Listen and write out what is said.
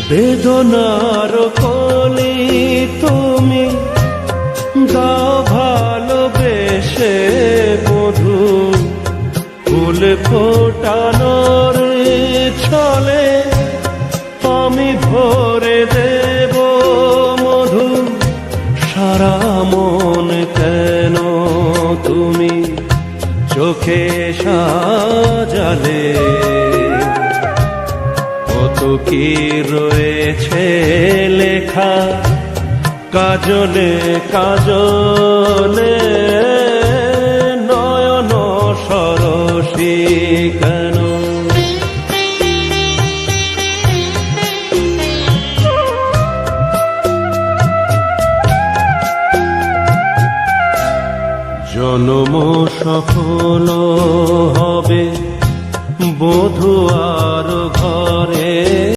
বেদনার কলি তুমি দাও ভালোবেসে মধু, ফুল ফোটানোর ছলে আমি ভরে দেব মধু। সারা মন কেন তুমি চোখে সাজালে, কত কি রয়েছে লেখা কাজলে কাজলে, নয়ন সরসী কেন। জন্ম সফল